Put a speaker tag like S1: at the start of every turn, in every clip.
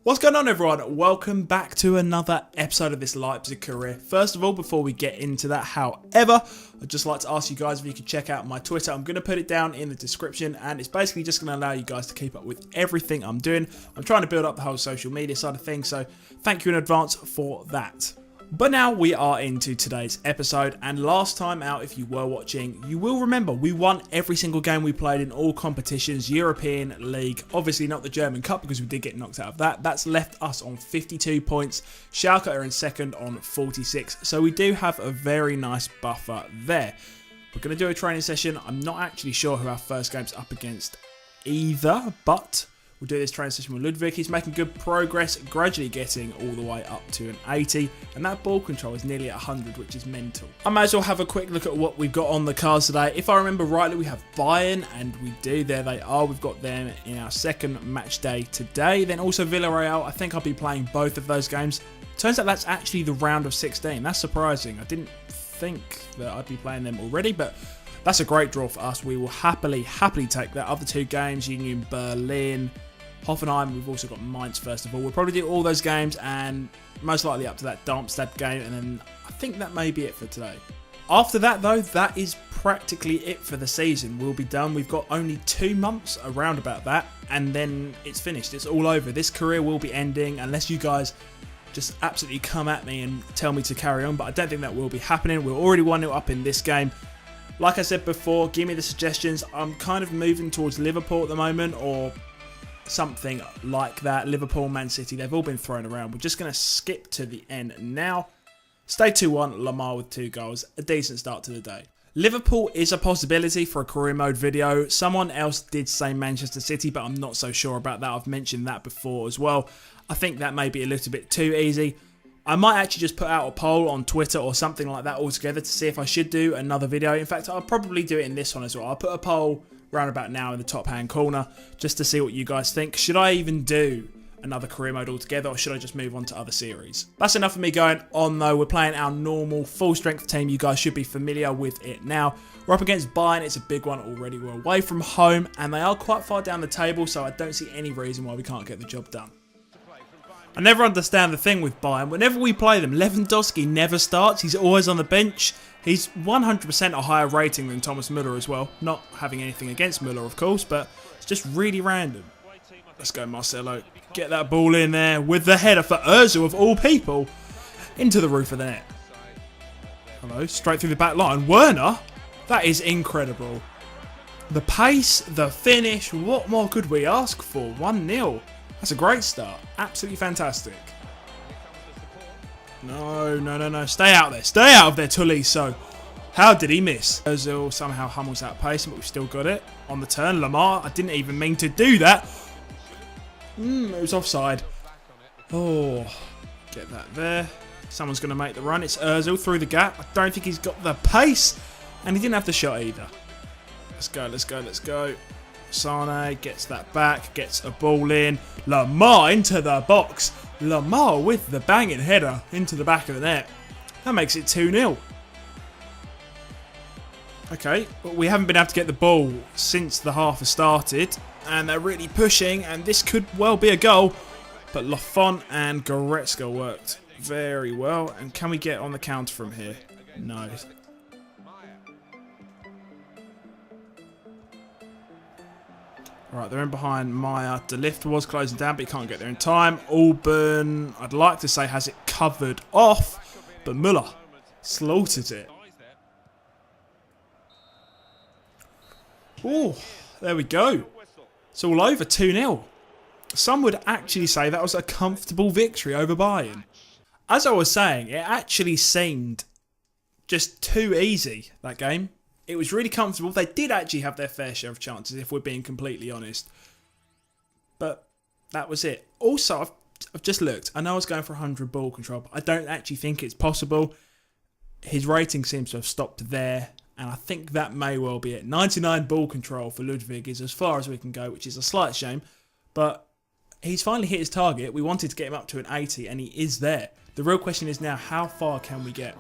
S1: What's going on, everyone? Welcome back to another episode of this Leipzig career. First of all, before we get into that, however, I'd just like to ask you guys if you could check out my Twitter. I'm going to put it down in the description, and it's basically just going to allow you guys to keep up with everything I'm doing. I'm trying to build up the whole social media side of things, so thank you in advance for that. But now we are into today's episode, and last time out, if you were watching, you will remember we won every single game we played in all competitions, European League, obviously not the German Cup because we did get knocked out of that. That's left us on 52 points. Schalke are in second on 46, so we do have a very nice buffer there. We're going to do a training session. I'm not actually sure who our first game's up against either, but we'll do this training session with Ludwig. He's making good progress, gradually getting all the way up to an 80. And that ball control is nearly at 100, which is mental. I may as well have a quick look at what we've got on the cards today. If I remember rightly, we have Bayern, and we do. There they are. We've got them in our second match day today. Then also Villarreal. I think I'll be playing both of those games. Turns out that's actually the round of 16. That's surprising. I didn't think that I'd be playing them already, but that's a great draw for us. We will happily take that. Other two games, Union Berlin, Hoffenheim. We've also got Mainz first of all. We'll probably do all those games and most likely up to that Darmstadt game, and then I think that may be it for today. After that though, that is practically it for the season. We'll be done. We've got only 2 months around about that, and then it's finished. It's all over. This career will be ending unless you guys just absolutely come at me and tell me to carry on, but I don't think that will be happening. We're already 1-0 up in this game. Like I said before, give me the suggestions. I'm kind of moving towards Liverpool at the moment, or something like that. Liverpool, Man City, they've all been thrown around. We're just going to skip to the end now. Stay 2-1, Lamar with 2 goals. A decent start to the day. Liverpool is a possibility for a career mode video. Someone else did say Manchester City, but I'm not so sure about that. I've mentioned that before as well. I think that may be a little bit too easy. I might actually just put out a poll on Twitter or something like that altogether to see if I should do another video. In fact, I'll probably do it in this one as well. I'll put a poll round about now in the top hand corner just to see what you guys think. Should I even do another career mode altogether, or should I just move on to other series? That's enough of me going on though. We're playing our normal full strength team. You guys should be familiar with it now. We're up against Bayern. It's a big one already. We're away from home and they are quite far down the table, so I don't see any reason why we can't get the job done. I never understand the thing with Bayern. Whenever we play them, Lewandowski never starts. He's always on the bench. He's 100% a higher rating than Thomas Müller as well. Not having anything against Müller, of course, but it's just really random. Let's go, Marcelo. Get that ball in there with the header for Ozil, of all people, into the roof of the net. Hello, straight through the back line. Werner? That is incredible. The pace, the finish, what more could we ask for? 1-0. That's a great start. Absolutely fantastic. No. Stay out there. Stay out of there, Tolisso. How did he miss? Ozil somehow hummels out pace, but we've still got it. On the turn, Lamar. I didn't even mean to do that. It was offside. Oh, get that there. Someone's going to make the run. It's Ozil through the gap. I don't think he's got the pace. And he didn't have the shot either. Let's go. Sane gets that back, gets a ball in. Lamar into the box. Lamar with the banging header into the back of the net. That makes it 2-0. Okay, but we haven't been able to get the ball since the half has started. And they're really pushing, and this could well be a goal. But Lafont and Goretzka worked very well. And can we get on the counter from here? No. Right, they're in behind Maya. De Ligt was closing down, but he can't get there in time. Auburn, I'd like to say, has it covered off, but Müller slaughtered it. Oh, there we go. It's all over, 2-0. Some would actually say that was a comfortable victory over Bayern. As I was saying, it actually seemed just too easy, that game. It was really comfortable. They did actually have their fair share of chances, if we're being completely honest. But that was it. Also, I've just looked. I know I was going for 100 ball control, but I don't actually think it's possible. His rating seems to have stopped there, and I think that may well be it. 99 ball control for Ludwig is as far as we can go, which is a slight shame. But he's finally hit his target. We wanted to get him up to an 80, and he is there. The real question is now, how far can we get?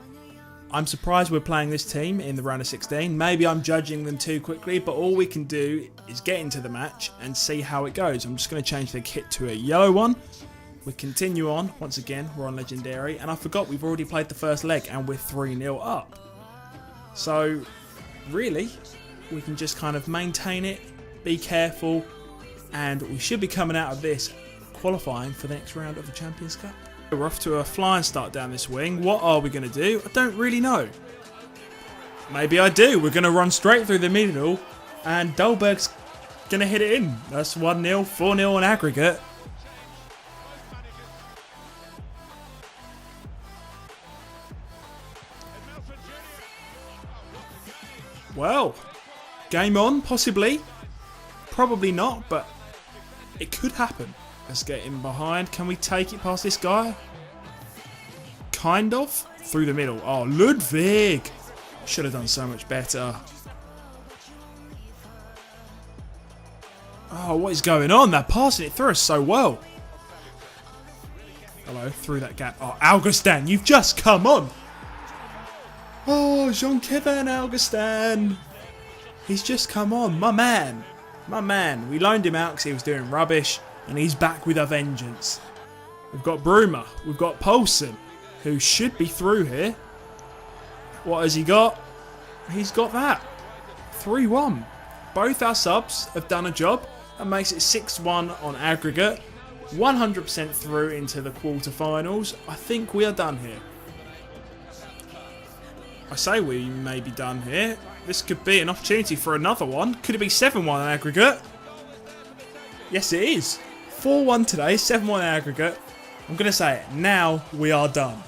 S1: I'm surprised we're playing this team in the round of 16. Maybe I'm judging them too quickly, but all we can do is get into the match and see how it goes. I'm just going to change the kit to a yellow one. We continue on. Once again, we're on Legendary. And I forgot we've already played the first leg and we're 3-0 up. So, really, we can just kind of maintain it, be careful, and we should be coming out of this qualifying for the next round of the Champions Cup. We're off to a flying start down this wing. What are we going to do? I don't really know. Maybe I do. We're going to run straight through the middle, and Dolberg's going to hit it in. That's 1-0, 4-0 on aggregate. Well, game on, possibly. Probably not, but it could happen. Let's get in behind. Can we take it past this guy? Kind of. Through the middle. Oh, Ludwig. Should have done so much better. Oh, what is going on? They're passing it through us so well. Hello, through that gap. Oh, Augustin, you've just come on. Oh, Jean-Kevin Augustin. He's just come on. My man. My man. We loaned him out because he was doing rubbish. And he's back with a vengeance. We've got Bruma. We've got Poulsen, who should be through here. What has he got? He's got that. 3-1. Both our subs have done a job. That makes it 6-1 on aggregate. 100% through into the quarterfinals. I think we are done here. I say we may be done here. This could be an opportunity for another one. Could it be 7-1 on aggregate? Yes, it is. 4-1 today, 7-1 aggregate. I'm going to say it. Now we are done.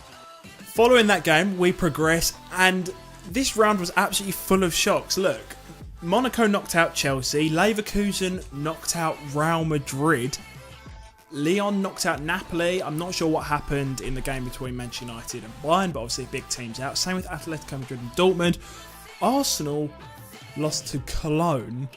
S1: Following that game, we progress, and this round was absolutely full of shocks. Look, Monaco knocked out Chelsea. Leverkusen knocked out Real Madrid. Lyon knocked out Napoli. I'm not sure what happened in the game between Manchester United and Bayern, but obviously big teams out. Same with Atletico Madrid and Dortmund. Arsenal lost to Cologne.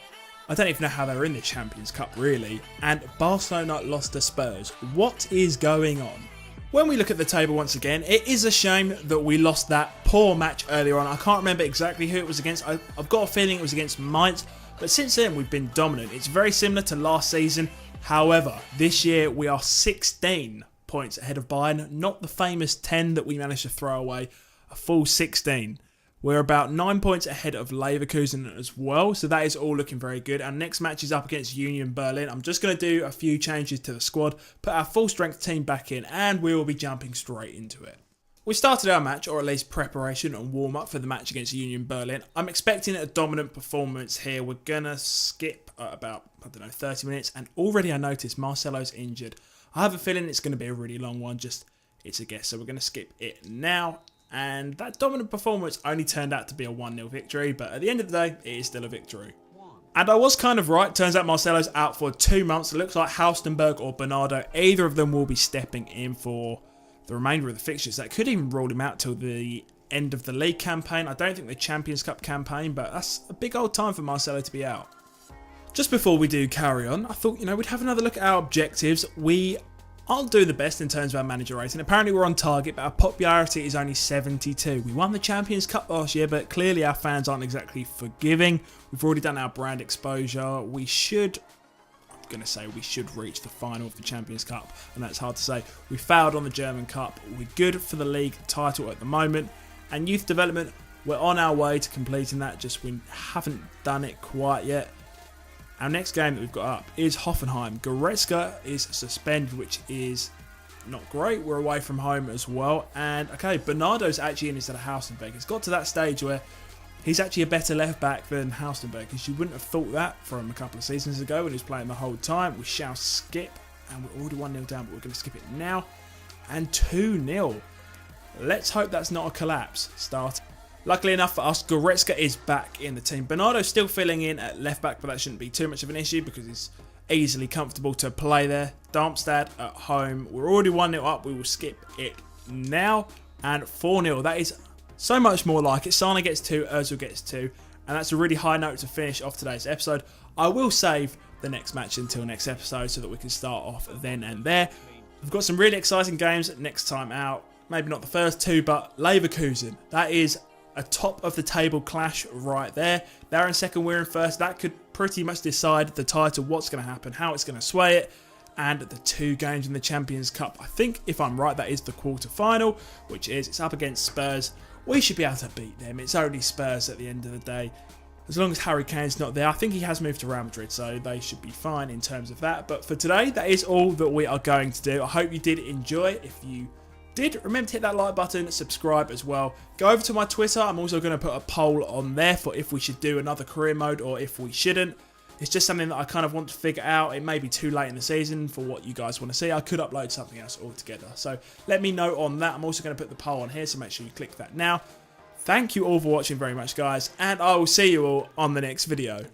S1: I don't even know how they're in the Champions Cup, really. And Barcelona lost to Spurs. What is going on? When we look at the table once again, it is a shame that we lost that poor match earlier on. I can't remember exactly who it was against. I've got a feeling it was against Mainz. But since then, we've been dominant. It's very similar to last season. However, this year we are 16 points ahead of Bayern. Not the famous 10 that we managed to throw away. A full 16. We're about 9 points ahead of Leverkusen as well. So that is all looking very good. Our next match is up against Union Berlin. I'm just going to do a few changes to the squad. Put our full strength team back in. And we will be jumping straight into it. We started our match, or at least preparation and warm-up for the match against Union Berlin. I'm expecting a dominant performance here. We're going to skip about, 30 minutes. And already I noticed Marcelo's injured. I have a feeling it's going to be a really long one. Just, it's a guess. So we're going to skip it now. And that dominant performance only turned out to be a 1-0 victory. But at the end of the day, it is still a victory. And I was kind of right. Turns out Marcelo's out for 2 months. It looks like Halstenberg or Bernardo, either of them will be stepping in for the remainder of the fixtures. That could even rule him out till the end of the league campaign. I don't think the Champions Cup campaign, but that's a big old time for Marcelo to be out. Just before we do carry on, I thought, we'd have another look at our objectives. We aren't doing the best in terms of our manager rating. Apparently we're on target, but our popularity is only 72. We won the Champions Cup last year, but clearly our fans aren't exactly forgiving. We've already done our brand exposure. We should reach the final of the Champions Cup, and that's hard to say. We failed on the German Cup. We're good for the league title at the moment, and youth development, we're on our way to completing that, just we haven't done it quite yet. Our next game that we've got up is Hoffenheim. Goretzka is suspended, which is not great. We're away from home as well, and okay, Bernardo's actually in instead of Halstenberg. It's got to that stage where he's actually a better left back than Halstenberg, because you wouldn't have thought that from a couple of seasons ago when he was playing the whole time. We shall skip, and we're already 1-0 down, but we're going to skip it now. And 2-0. Let's hope that's not a collapse start. Luckily enough for us, Goretzka is back in the team. Bernardo's still filling in at left back, but that shouldn't be too much of an issue because he's easily comfortable to play there. Darmstadt at home. We're already 1-0 up. We will skip it now. And 4-0. That is so much more like it. Sana gets 2, Ozil gets 2. And that's a really high note to finish off today's episode. I will save the next match until next episode so that we can start off then and there. We've got some really exciting games next time out. Maybe not the first 2, but Leverkusen. That is a top of the table clash right there. They're in second, we're in first. That could pretty much decide the title, what's going to happen, how it's going to sway it. and the 2 games in the Champions Cup. I think, if I'm right, that is the quarter-final, which is it's up against Spurs. We should be able to beat them. It's only Spurs at the end of the day. As long as Harry Kane's not there, I think he has moved to Real Madrid, so they should be fine in terms of that. But for today, that is all that we are going to do. I hope you did enjoy. If you did, remember to hit that like button, subscribe as well. Go over to my Twitter. I'm also going to put a poll on there for if we should do another career mode or if we shouldn't. It's just something that I kind of want to figure out. It may be too late in the season for what you guys want to see. I could upload something else altogether. So let me know on that. I'm also going to put the poll on here, so make sure you click that now. Thank you all for watching very much, guys, and I will see you all on the next video.